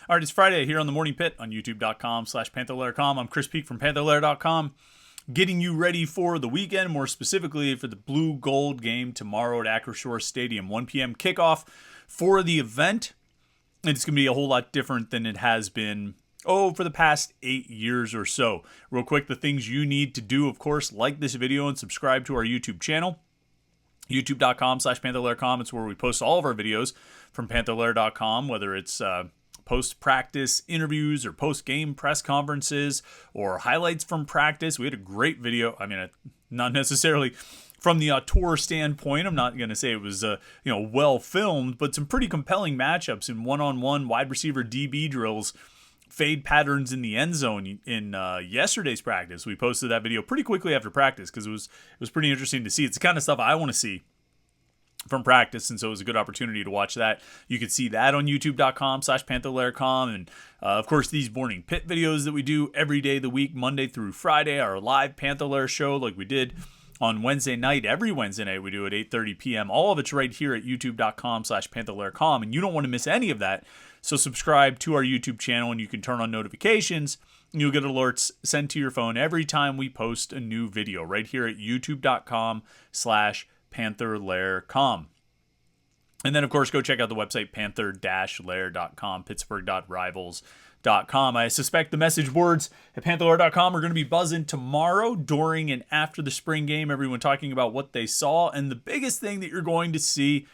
All right, it's Friday here on the Morning Pit on youtube.com/Panther-Lair.com. I'm Chris Peak from Panther-Lair.com, getting you ready for the weekend, more specifically for the Blue Gold game tomorrow at Acrisure Stadium. 1 p.m. kickoff for the event. And it's going to be a whole lot different than it has been, for the past 8 years or so. Real quick, the things you need to do, of course, like this video and subscribe to our YouTube channel. youtube.com/Panther-Lair.com. It's where we post all of our videos from Panther-Lair.com, whether it's post-practice interviews or post-game press conferences or highlights from practice. We had a great video. I mean, not necessarily from the tour standpoint. I'm not going to say it was well filmed, but some pretty compelling matchups in one-on-one wide receiver DB drills, fade patterns in the end zone in yesterday's practice. We posted that video pretty quickly after practice because it was pretty interesting to see. It's the kind of stuff I want to see from practice, and so it was a good opportunity to watch that. You can see that on youtube.com/Panther-Lair.com, and of course these morning pit videos that we do every day of the week, Monday through Friday, our live Panther-Lair show like we did on Wednesday night. Every Wednesday night we do at 8:30 p.m. All of it's right here at youtube.com/Panther-Lair.com, and you don't want to miss any of that. So subscribe to our YouTube channel, and you can turn on notifications. You'll get alerts sent to your phone every time we post a new video right here at youtube.com/Panther-Lair.com. And then, of course, go check out the website Panther-Lair.com, Pittsburgh.rivals.com. I suspect the message boards at Panther-Lair.com are going to be buzzing tomorrow during and after the spring game. Everyone talking about what they saw. And the biggest thing that you're going to see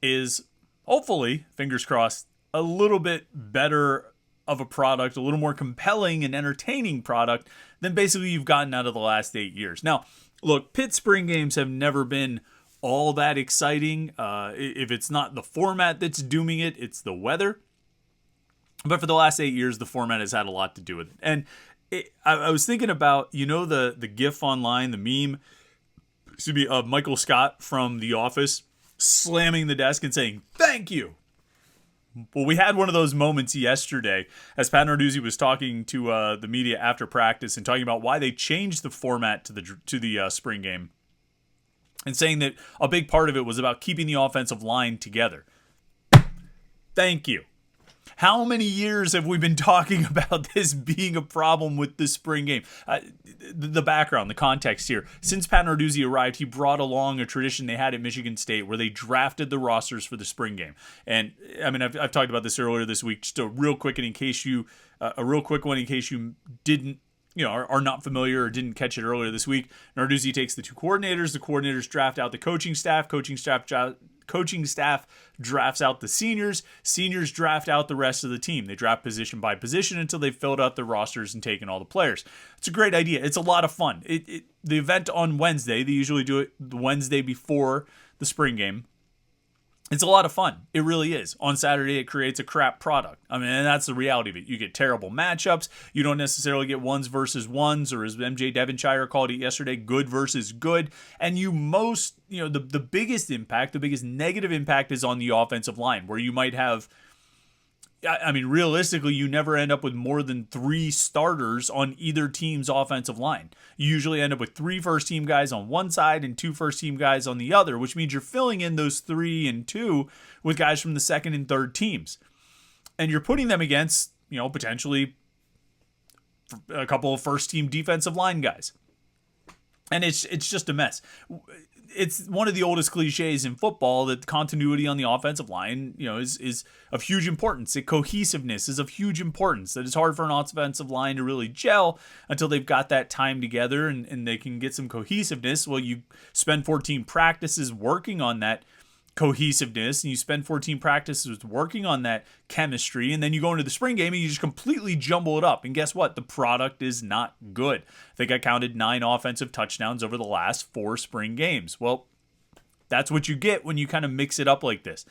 is, hopefully, fingers crossed, a little bit better of a product, a little more compelling and entertaining product than basically you've gotten out of the last 8 years. Now, look, Pitt spring games have never been all that exciting. If it's not the format that's dooming it, it's the weather. But for the last 8 years, the format has had a lot to do with it. And I was thinking about, the GIF online, the meme, of Michael Scott from The Office slamming the desk and saying, "Thank you." Well, we had one of those moments yesterday as Pat Narduzzi was talking to the media after practice and talking about why they changed the format to the spring game, and saying that a big part of it was about keeping the offensive line together. Thank you. How many years have we been talking about this being a problem with the spring game? The background, the context here. Since Pat Narduzzi arrived, he brought along a tradition they had at Michigan State where they drafted the rosters for the spring game. And I mean, I've talked about this earlier this week. Just a real quick one in case you didn't, are not familiar or didn't catch it earlier this week. Narduzzi takes the two coordinators. The coordinators draft out the coaching staff. Coaching staff drafts out the seniors. Seniors draft out the rest of the team. They draft position by position until they've filled out the rosters and taken all the players. It's a great idea. It's a lot of fun. The event on Wednesday, they usually do it the Wednesday before the spring game. It's a lot of fun. It really is. On Saturday, it creates a crap product. I mean, and that's the reality of it. You get terrible matchups. You don't necessarily get ones versus ones, or as MJ Devonshire called it yesterday, good versus good. And the biggest impact, the biggest negative impact is on the offensive line, where you might have, realistically, you never end up with more than 3 starters on either team's offensive line. You usually end up with 3 first-team guys on one side and 2 first-team guys on the other, which means you're filling in those 3 and 2 with guys from the second and third teams. And you're putting them against, potentially a couple of first-team defensive line guys. And it's just a mess. It's one of the oldest cliches in football that continuity on the offensive line, is of huge importance. Cohesiveness is of huge importance. That it's hard for an offensive line to really gel until they've got that time together and they can get some cohesiveness. Well, you spend 14 practices working on that cohesiveness, and you spend 14 practices working on that chemistry, and then you go into the spring game and you just completely jumble it up. And guess what? The product is not good. I think I counted 9 offensive touchdowns over the last 4 spring games. Well, that's what you get when you kind of mix it up like this.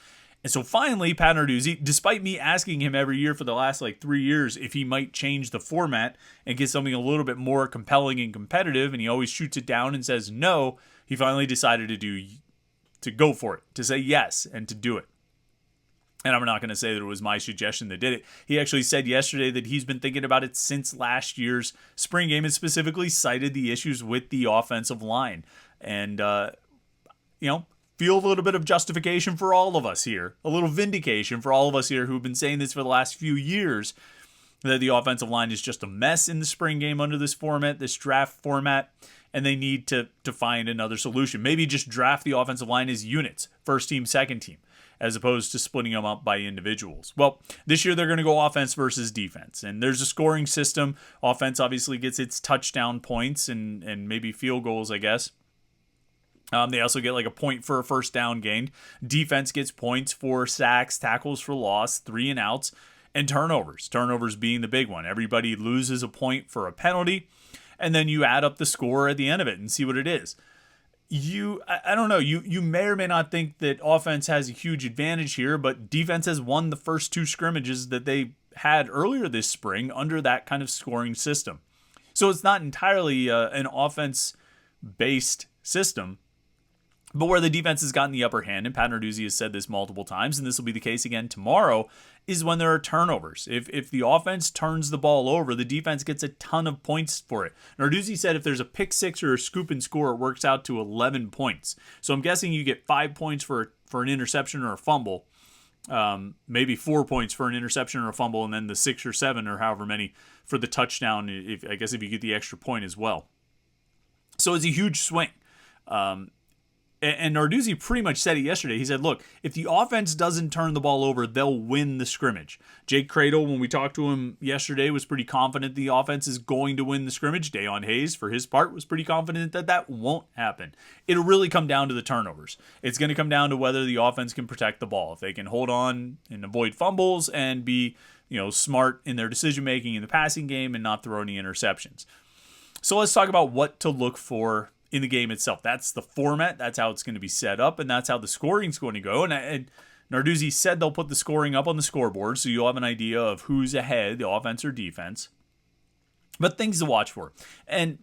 And so finally, Pat Narduzzi, despite me asking him every year for the last 3 years if he might change the format and get something a little bit more compelling and competitive, and he always shoots it down and says no, he finally decided to go for it, to say yes, and to do it. And I'm not going to say that it was my suggestion that did it. He actually said yesterday that he's been thinking about it since last year's spring game and specifically cited the issues with the offensive line. And, feel a little bit of justification for all of us here, a little vindication for all of us here who've been saying this for the last few years, that the offensive line is just a mess in the spring game under this format, this draft format, and they need to find another solution. Maybe just draft the offensive line as units, first team, second team, as opposed to splitting them up by individuals. Well, this year they're going to go offense versus defense, and there's a scoring system. Offense obviously gets its touchdown points and maybe field goals, I guess. They also get like a point for a first down gained. Defense gets points for sacks, tackles for loss, 3 and outs, and turnovers. Turnovers being the big one. Everybody loses a point for a penalty, and then you add up the score at the end of it and see what it is. I don't know. You may or may not think that offense has a huge advantage here, but defense has won the first 2 scrimmages that they had earlier this spring under that kind of scoring system. So it's not entirely an offense-based system, but where the defense has gotten the upper hand, and Pat Narduzzi has said this multiple times, and this will be the case again tomorrow, is when there are turnovers. If the offense turns the ball over, the defense gets a ton of points for it. Narduzzi said if there's a pick six or a scoop and score, it works out to 11 points. So I'm guessing you get 5 points for an interception or a fumble, maybe 4 points for an interception or a fumble, and then the 6 or 7 or however many for the touchdown, I guess if you get the extra point as well. So it's a huge swing. And Narduzzi pretty much said it yesterday. He said, look, if the offense doesn't turn the ball over, they'll win the scrimmage. Jake Cradle, when we talked to him yesterday, was pretty confident the offense is going to win the scrimmage. Dayon Hayes, for his part, was pretty confident that won't happen. It'll really come down to the turnovers. It's going to come down to whether the offense can protect the ball. If they can hold on and avoid fumbles and be, smart in their decision-making in the passing game and not throw any interceptions. So let's talk about what to look for in the game itself. That's the format. That's how it's going to be set up, and that's how the scoring's going to go. And Narduzzi said they'll put the scoring up on the scoreboard, so you'll have an idea of who's ahead, the offense or defense. But things to watch for. And,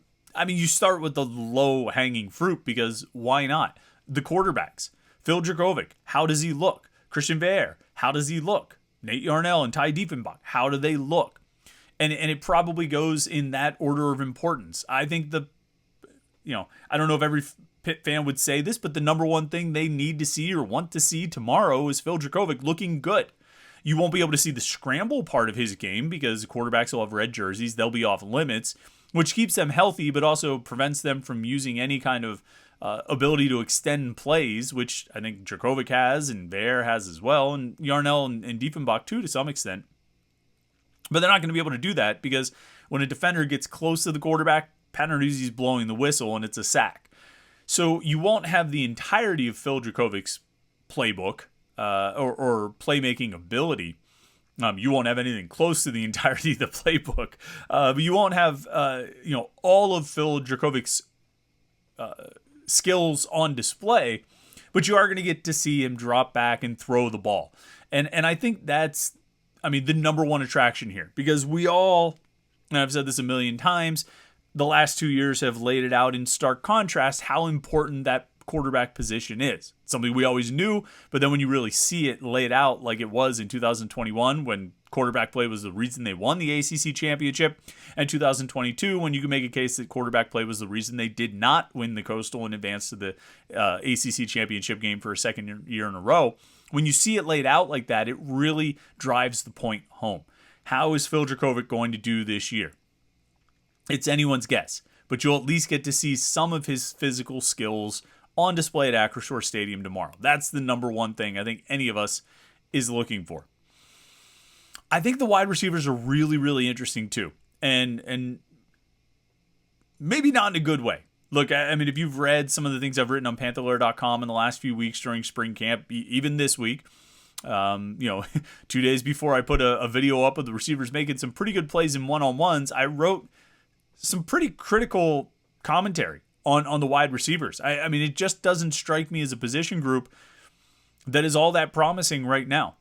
you start with the low-hanging fruit, because why not? The quarterbacks. Phil Dracovic, how does he look? Christian Veer, how does he look? Nate Yarnell and Ty Diefenbach, how do they look? And it probably goes in that order of importance. I think I don't know if every Pitt fan would say this, but the number one thing they need to see or want to see tomorrow is Phil Dracovic looking good. You won't be able to see the scramble part of his game because quarterbacks will have red jerseys. They'll be off limits, which keeps them healthy, but also prevents them from using any kind of ability to extend plays, which I think Dracovic has and Veer has as well, and Yarnell and Diefenbach too to some extent. But they're not going to be able to do that because when a defender gets close to the quarterback, Pat Narduzzi's blowing the whistle and it's a sack. So you won't have the entirety of Phil Dracovic's playbook or playmaking ability. You won't have anything close to the entirety of the playbook. But you won't have all of Phil Dracovic's skills on display. But you are going to get to see him drop back and throw the ball. And I think that's the number one attraction here. Because we all, and I've said this a million times, the last 2 years have laid it out in stark contrast how important that quarterback position is. It's something we always knew, but then when you really see it laid out like it was in 2021 when quarterback play was the reason they won the ACC championship, and 2022 when you can make a case that quarterback play was the reason they did not win the Coastal and advance to the ACC championship game for a second year in a row, when you see it laid out like that, it really drives the point home. How is Phil Dracovic going to do this year? It's anyone's guess, but you'll at least get to see some of his physical skills on display at Acrisure Stadium tomorrow. That's the number one thing I think any of us is looking for. I think the wide receivers are really, really interesting too, and maybe not in a good way. Look, if you've read some of the things I've written on Panther-Lair.com in the last few weeks during spring camp, even this week, 2 days before I put a video up of the receivers making some pretty good plays in one-on-ones, I wrote some pretty critical commentary on the wide receivers. It just doesn't strike me as a position group that is all that promising right now.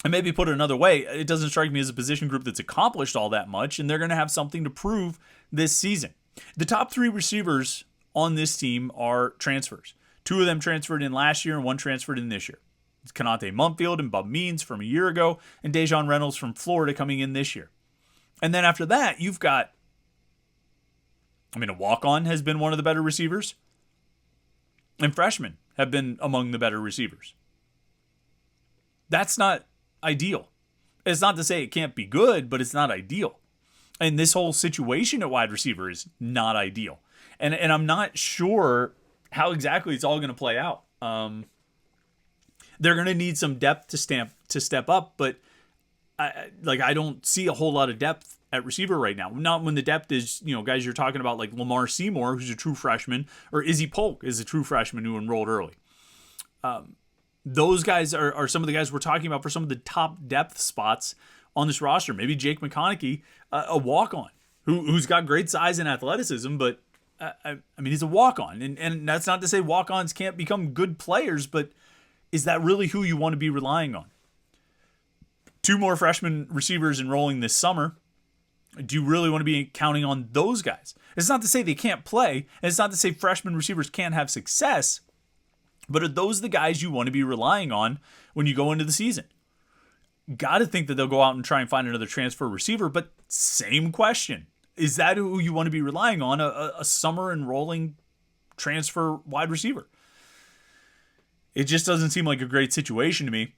And maybe put it another way, it doesn't strike me as a position group that's accomplished all that much, and they're going to have something to prove this season. The top 3 receivers on this team are transfers. 2 of them transferred in last year and 1 transferred in this year. It's Kanate Mumfield and Bub Means from a year ago, and Dejon Reynolds from Florida coming in this year. And then after that, you've got a walk-on has been one of the better receivers. And freshmen have been among the better receivers. That's not ideal. It's not to say it can't be good, but it's not ideal. And this whole situation at wide receiver is not ideal. And I'm not sure how exactly it's all going to play out. They're going to need some depth to step up, but I don't see a whole lot of depth at receiver right now. Not when the depth is, guys you're talking about like Lamar Seymour, who's a true freshman, or Izzy Polk is a true freshman who enrolled early. Those guys are some of the guys we're talking about for some of the top depth spots on this roster. Maybe Jake McConaughey, a walk-on, who's got great size and athleticism, but I mean, he's a walk-on. And that's not to say walk-ons can't become good players, but is that really who you want to be relying on? 2 more freshman receivers enrolling this summer. Do you really want to be counting on those guys? It's not to say they can't play, and it's not to say freshman receivers can't have success, but are those the guys you want to be relying on when you go into the season? Got to think that they'll go out and try and find another transfer receiver, but same question. Is that who you want to be relying on, a summer enrolling transfer wide receiver? It just doesn't seem like a great situation to me.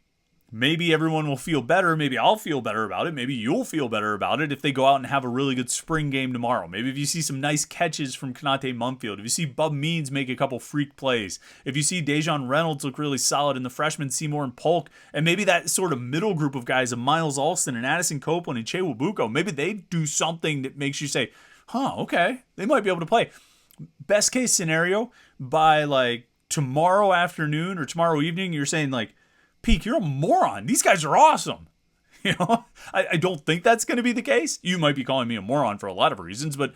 Maybe everyone will feel better. Maybe I'll feel better about it. Maybe you'll feel better about it if they go out and have a really good spring game tomorrow. Maybe if you see some nice catches from Konate Mumfield. If you see Bub Means make a couple freak plays. If you see Dejon Reynolds look really solid and the freshmen Seymour and Polk. And maybe that sort of middle group of guys of Miles Alston and Addison Copeland and Che Wabuko. Maybe they do something that makes you say, okay, they might be able to play. Best case scenario, by like tomorrow afternoon or tomorrow evening, you're saying like, Peak, you're a moron. These guys are awesome. I don't think that's going to be the case. You might be calling me a moron for a lot of reasons, but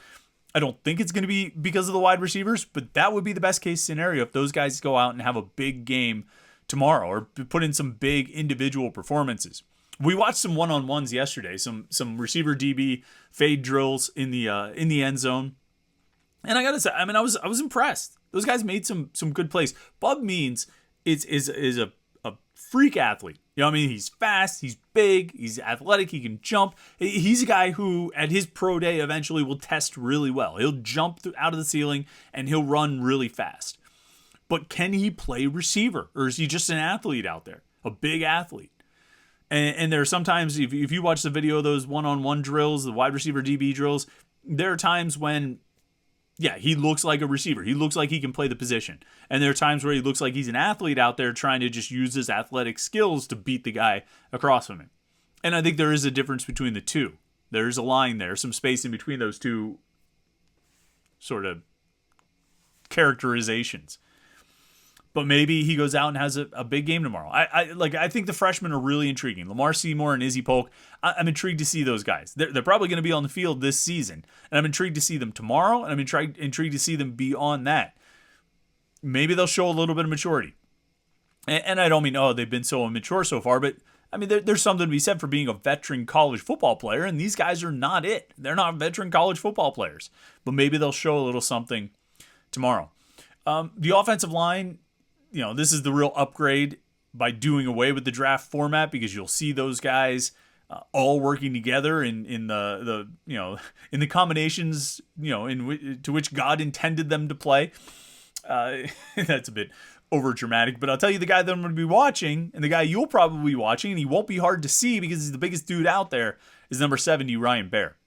I don't think it's going to be because of the wide receivers. But that would be the best case scenario if those guys go out and have a big game tomorrow or put in some big individual performances. We watched some one-on-ones yesterday, some receiver DB fade drills in the end zone, and I gotta say, I mean, I was impressed. Those guys made some good plays. Bub Means is a freak athlete. I mean, he's fast, he's big, he's athletic, he can jump. He's a guy who, at his pro day, eventually will test really well. He'll jump out of the ceiling and he'll run really fast. But can he play receiver? Or is he just an athlete out there? A big athlete. And there are sometimes, if you watch the video of those one-on-one drills, the wide receiver DB drills, there are times when he looks like a receiver. He looks like he can play the position. And there are times where he looks like he's an athlete out there trying to just use his athletic skills to beat the guy across from him. And I think there is a difference between the two. There's a line there, some space in between those two sort of characterizations. But maybe he goes out and has a big game tomorrow. I think the freshmen are really intriguing. Lamar Seymour and Izzy Polk. I'm intrigued to see those guys. They're probably going to be on the field this season, and I'm intrigued to see them tomorrow, and I'm intrigued to see them beyond that. Maybe they'll show a little bit of maturity. And I don't mean, they've been so immature so far, but I mean, there's something to be said for being a veteran college football player, and these guys are not it. They're not veteran college football players, but maybe they'll show a little something tomorrow. The offensive line, this is the real upgrade by doing away with the draft format, because you'll see those guys all working together in the in the combinations to which God intended them to play. That's a bit over dramatic, but I'll tell you the guy that I'm going to be watching, and the guy you'll probably be watching, and he won't be hard to see because he's the biggest dude out there, is number 70, Ryan Baer.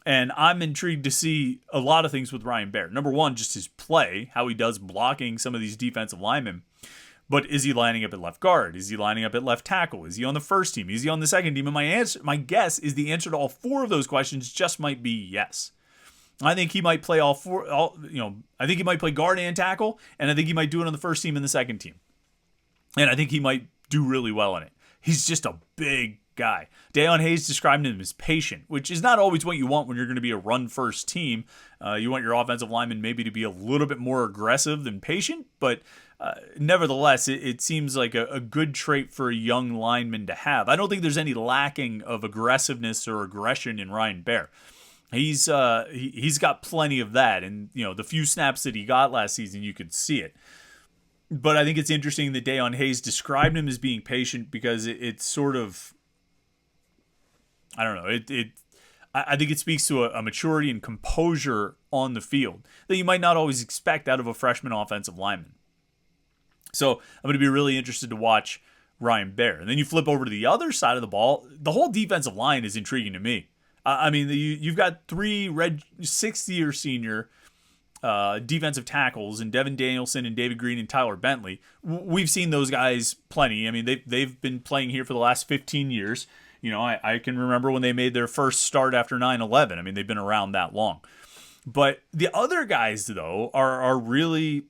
And I'm intrigued to see a lot of things with Ryan Baer. Number one, just his play, how he does blocking some of these defensive linemen. But is he lining up at left guard? Is he lining up at left tackle? Is he on the first team? Is he on the second team? And my guess is the answer to all 4 of those questions just might be yes. I think he might play all 4. I think he might play guard and tackle, and I think he might do it on the first team and the second team. And I think he might do really well in it. He's just a big guy. Deion Hayes described him as patient, which is not always what you want when you're going to be a run-first team. You want your offensive lineman maybe to be a little bit more aggressive than patient, but nevertheless, it seems like a good trait for a young lineman to have. I don't think there's any lacking of aggressiveness or aggression in Ryan Baer. He's got plenty of that, and the few snaps that he got last season, you could see it. But I think it's interesting that Deion Hayes described him as being patient, because it's sort of, I don't know, I think it speaks to a maturity and composure on the field that you might not always expect out of a freshman offensive lineman. So I'm going to be really interested to watch Ryan Baer. And then you flip over to the other side of the ball. The whole defensive line is intriguing to me. I mean, you've got three sixth-year senior defensive tackles in Devin Danielson and David Green and Tyler Bentley. We've seen those guys plenty. I mean, they've been playing here for the last 15 years. You know, I can remember when they made their first start after 9/11. I mean, they've been around that long. But the other guys, though, are really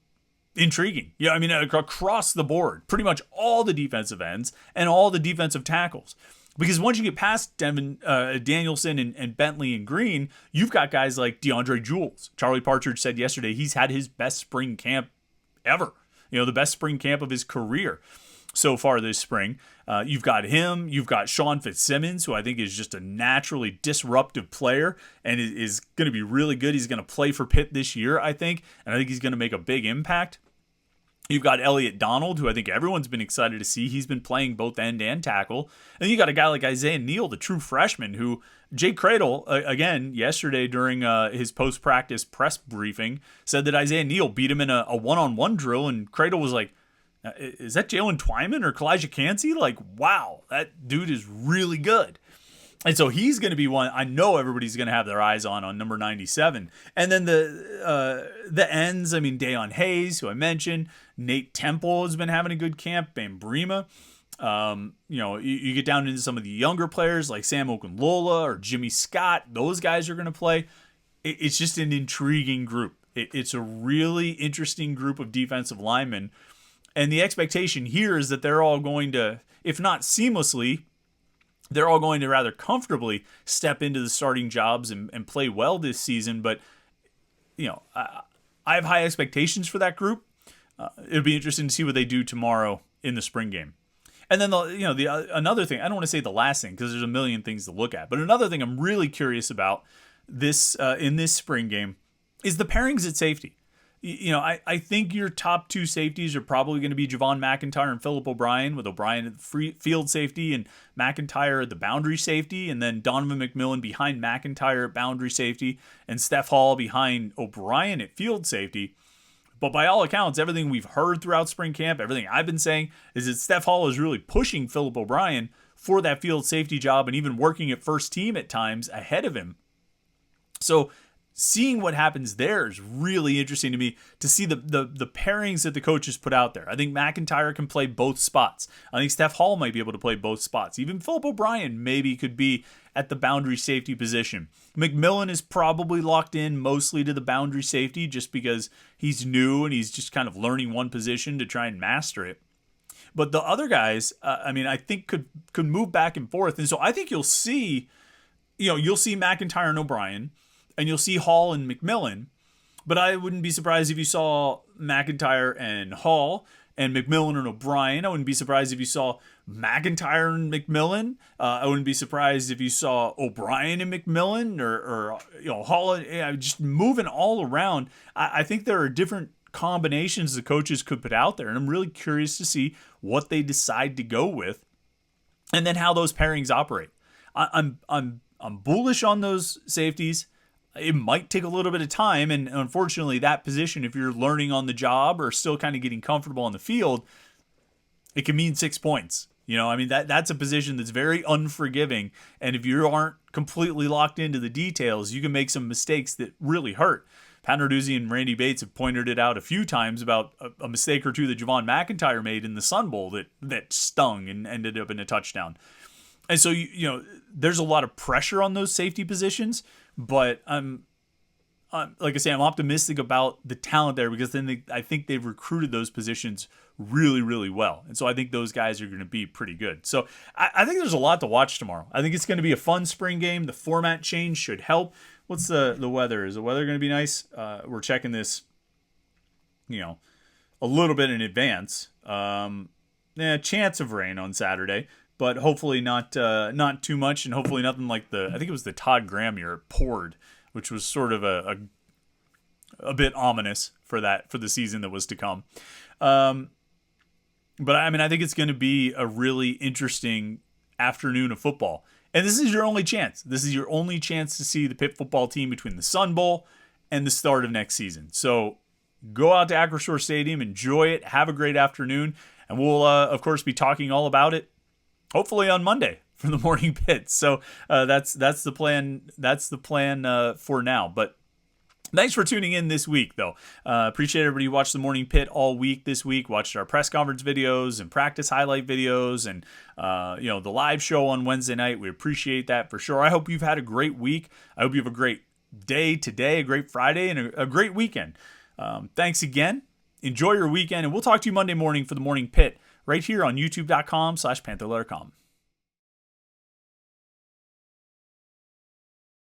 intriguing. Yeah, I mean, across the board, pretty much all the defensive ends and all the defensive tackles. Because once you get past Danielson and Bentley and Green, you've got guys like DeAndre Jules. Charlie Partridge said yesterday he's had his best spring camp ever. You know, the best spring camp of his career so far this spring. You've got him. You've got Sean Fitzsimmons, who I think is just a naturally disruptive player and is going to be really good. He's going to play for Pitt this year, I think, and I think he's going to make a big impact. You've got Elliot Donald, who I think everyone's been excited to see. He's been playing both end and tackle. And you got a guy like Isaiah Neal, the true freshman, who Jay Cradle, again, yesterday during his post-practice press briefing, said that Isaiah Neal beat him in a one-on-one drill, and Cradle was like, is that Jalen Twyman or Kalijah Cansey? Like, wow, that dude is really good. And so he's going to be one I know everybody's going to have their eyes on number 97. And then the ends, I mean, Dayon Hayes, who I mentioned, Nate Temple has been having a good camp, Bam Brima. You know, you get down into some of the younger players like Sam Okunlola or Jimmy Scott. Those guys are going to play. It's just an intriguing group. It's a really interesting group of defensive linemen. And the expectation here is that they're all going to, if not seamlessly, they're all going to rather comfortably step into the starting jobs and play well this season. But, you know, I have high expectations for that group. It'll be interesting to see what they do tomorrow in the spring game. And then, another thing, I don't want to say the last thing because there's a million things to look at. But another thing I'm really curious about this in this spring game is the pairings at safety. You know, I think your top two safeties are probably going to be Javon McIntyre and Phillip O'Brien, with O'Brien at the field safety and McIntyre at the boundary safety, and then Donovan McMillan behind McIntyre at boundary safety, and Steph Hall behind O'Brien at field safety. But by all accounts, everything we've heard throughout spring camp, everything I've been saying, is that Steph Hall is really pushing Phillip O'Brien for that field safety job and even working at first team at times ahead of him. So seeing what happens there is really interesting to me, to see the pairings that the coaches put out there. I think McIntyre can play both spots. I think Steph Hall might be able to play both spots. Even Phillip O'Brien maybe could be at the boundary safety position. McMillan is probably locked in mostly to the boundary safety just because he's new and he's just kind of learning one position to try and master it. But the other guys, I think could move back and forth. And so I think you'll see McIntyre and O'Brien, and you'll see Hall and McMillan, but I wouldn't be surprised if you saw McIntyre and Hall and McMillan and O'Brien. I wouldn't be surprised if you saw McIntyre and McMillan. I wouldn't be surprised if you saw O'Brien and McMillan or Hall, just moving all around. I think there are different combinations the coaches could put out there, and I'm really curious to see what they decide to go with, and then how those pairings operate. I'm bullish on those safeties. It might take a little bit of time, and unfortunately that position, if you're learning on the job or still kind of getting comfortable on the field, it can mean 6 points. You know, I mean, that's a position that's very unforgiving, and if you aren't completely locked into the details, you can make some mistakes that really hurt. Pat Narduzzi and Randy Bates have pointed it out a few times about a mistake or two that Javon McIntyre made in the Sun Bowl that stung and ended up in a touchdown. And so, there's a lot of pressure on those safety positions, but like I say, I'm optimistic about the talent there, because then I think they've recruited those positions really, really well. And so I think those guys are going to be pretty good. So I think there's a lot to watch tomorrow. I think it's going to be a fun spring game. The format change should help. What's the weather? Is the weather going to be nice? We're checking this, a little bit in advance. Chance of rain on Saturday, but hopefully not too much, and hopefully nothing like I think it was the Todd Graham year, it poured, which was sort of a bit ominous for the season that was to come. But I think it's going to be a really interesting afternoon of football. And this is your only chance. This is your only chance to see the Pitt football team between the Sun Bowl and the start of next season. So Go out to Acrisure Stadium, enjoy it, have a great afternoon, and we'll, of course, be talking all about it hopefully on Monday for the morning pit. So that's the plan. That's the plan for now. But thanks for tuning in this week, though. Appreciate everybody who watched the morning pit all week this week. Watched our press conference videos and practice highlight videos, and the live show on Wednesday night. We appreciate that for sure. I hope you've had a great week. I hope you have a great day today, a great Friday, and a great weekend. Thanks again. Enjoy your weekend, and we'll talk to you Monday morning for the morning pit right here on youtube.com/Panther-Lair.com.